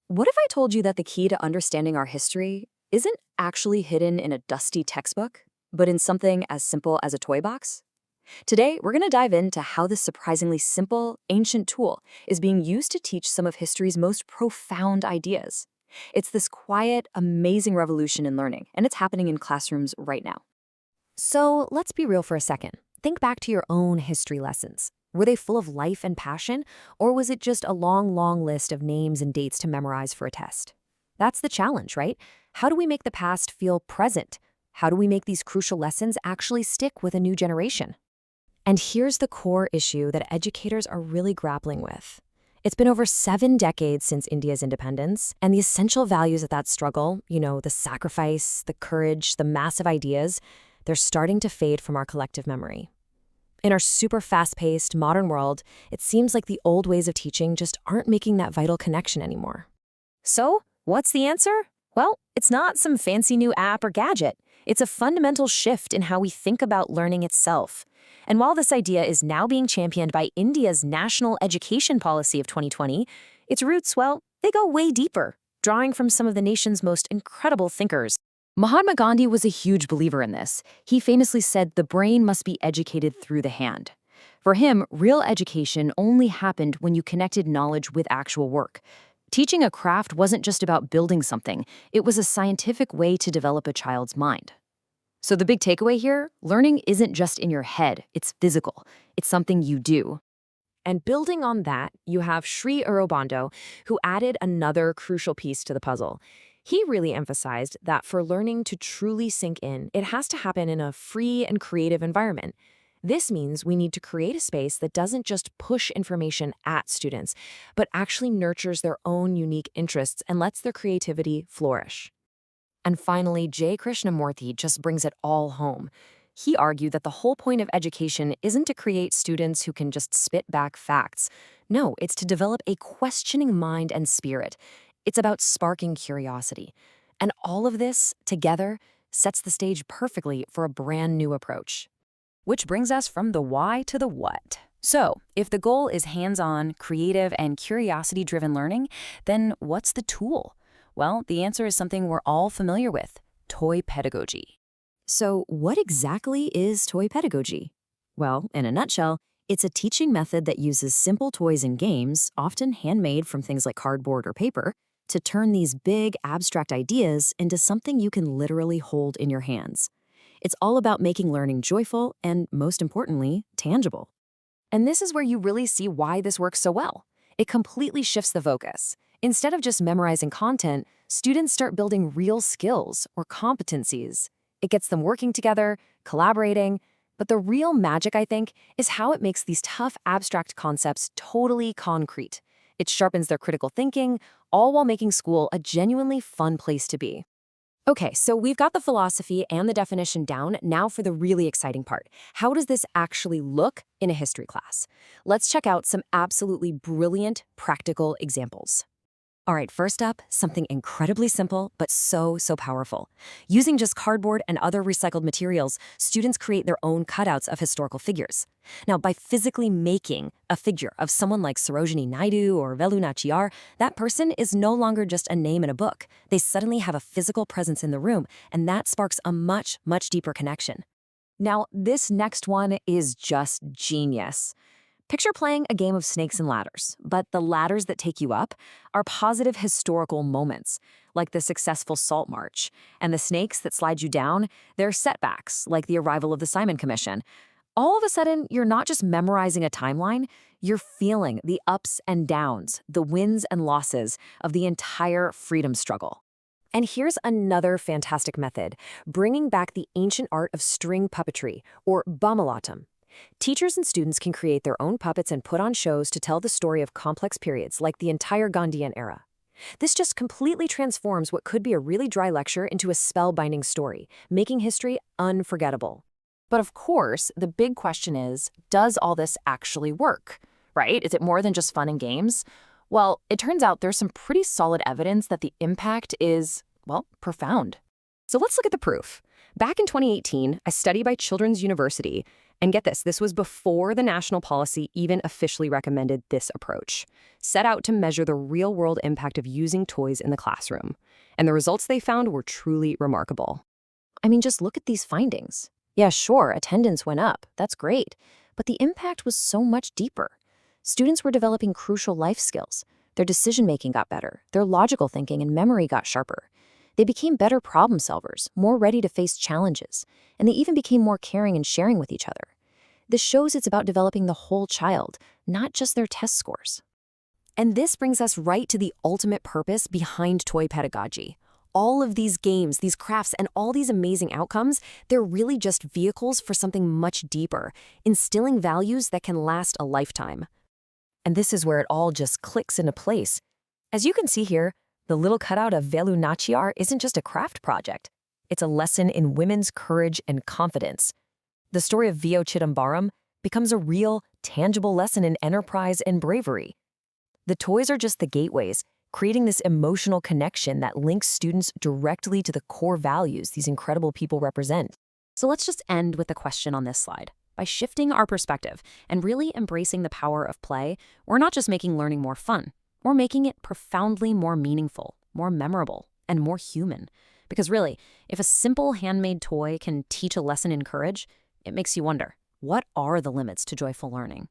What if I told you that the key to understanding our history isn't actually hidden in a dusty textbook, but in something as simple as a toy box? Today, we're going to dive into how this surprisingly simple, ancient tool is being used to teach some of history's most profound ideas. It's this quiet, amazing revolution in learning, and it's happening in classrooms right now. So let's be real for a second. Think back to your own history lessons. Were they full of life and passion, or was it just a long list of names and dates to memorize for a test? That's the challenge, right? How do we make the past feel present? How do we make these crucial lessons actually stick with a new generation? And here's the core issue that educators are really grappling with. It's been over 7 decades since India's independence, and the essential values of that struggle, the sacrifice, the courage, the massive ideas, they're starting to fade from our collective memory. In our super fast-paced, modern world, it seems like the old ways of teaching just aren't making that vital connection anymore. So, what's the answer? Well, it's not some fancy new app or gadget. It's a fundamental shift in how we think about learning itself. And while this idea is now being championed by India's National Education Policy of 2020, its roots, well, they go way deeper, drawing from some of the nation's most incredible thinkers. Mahatma Gandhi was a huge believer in this. He famously said the brain must be educated through the hand. For him, real education only happened when you connected knowledge with actual work. Teaching a craft wasn't just about building something, it was a scientific way to develop a child's mind. So the big takeaway here, learning isn't just in your head, it's physical. It's something you do. And building on that, you have Sri Aurobindo, who added another crucial piece to the puzzle. He really emphasized that for learning to truly sink in, it has to happen in a free and creative environment. This means we need to create a space that doesn't just push information at students, but actually nurtures their own unique interests and lets their creativity flourish. And finally, J. Krishnamurti just brings it all home. He argued that the whole point of education isn't to create students who can just spit back facts. No, it's to develop a questioning mind and spirit. It's about sparking curiosity. And all of this, together, sets the stage perfectly for a brand new approach. Which brings us from the why to the what. So, if the goal is hands-on, creative, and curiosity-driven learning, then what's the tool? Well, the answer is something we're all familiar with: toy pedagogy. So, what exactly is toy pedagogy? Well, in a nutshell, it's a teaching method that uses simple toys and games, often handmade from things like cardboard or paper, to turn these big, abstract ideas into something you can literally hold in your hands. It's all about making learning joyful and, most importantly, tangible. And this is where you really see why this works so well. It completely shifts the focus. Instead of just memorizing content, students start building real skills or competencies. It gets them working together, collaborating. But the real magic, I think, is how it makes these tough, abstract concepts totally concrete. It sharpens their critical thinking, all while making school a genuinely fun place to be. Okay, so we've got the philosophy and the definition down. Now for the really exciting part. How does this actually look in a history class? Let's check out some absolutely brilliant practical examples. All right, first up, something incredibly simple, but so powerful. Using just cardboard and other recycled materials, students create their own cutouts of historical figures. Now, by physically making a figure of someone like Sarojini Naidu or Velu Nachiyar, that person is no longer just a name in a book. They suddenly have a physical presence in the room, and that sparks a much deeper connection. Now, this next one is just genius. Picture playing a game of snakes and ladders, but the ladders that take you up are positive historical moments, like the successful Salt March, and the snakes that slide you down, they're setbacks, like the arrival of the Simon Commission. All of a sudden, you're not just memorizing a timeline, you're feeling the ups and downs, the wins and losses of the entire freedom struggle. And here's another fantastic method, bringing back the ancient art of string puppetry, or Bamalatam. Teachers and students can create their own puppets and put on shows to tell the story of complex periods like the entire Gandhian era. This just completely transforms what could be a really dry lecture into a spellbinding story, making history unforgettable. But of course, the big question is, does all this actually work? Right? Is it more than just fun and games? Well, it turns out there's some pretty solid evidence that the impact is, well, profound. So let's look at the proof. Back in 2018, a study by Children's University And get this, this was before the national policy even officially recommended this approach, set out to measure the real-world impact of using toys in the classroom. And the results they found were truly remarkable. I mean, just look at these findings. Yeah, sure, attendance went up. That's great. But the impact was so much deeper. Students were developing crucial life skills. Their decision-making got better. Their logical thinking and memory got sharper. They became better problem solvers, more ready to face challenges, and they even became more caring and sharing with each other. This shows it's about developing the whole child, not just their test scores. And this brings us right to the ultimate purpose behind toy pedagogy. All of these games, these crafts, and all these amazing outcomes, they're really just vehicles for something much deeper, instilling values that can last a lifetime. And this is where it all just clicks into place. As you can see here, the little cutout of Velu Nachiar isn't just a craft project. It's a lesson in women's courage and confidence. The story of Vio Chidambaram becomes a real, tangible lesson in enterprise and bravery. The toys are just the gateways, creating this emotional connection that links students directly to the core values these incredible people represent. So let's just end with a question on this slide. By shifting our perspective and really embracing the power of play, we're not just making learning more fun, we're making it profoundly more meaningful, more memorable, and more human. Because really, if a simple handmade toy can teach a lesson in courage, it makes you wonder, what are the limits to joyful learning?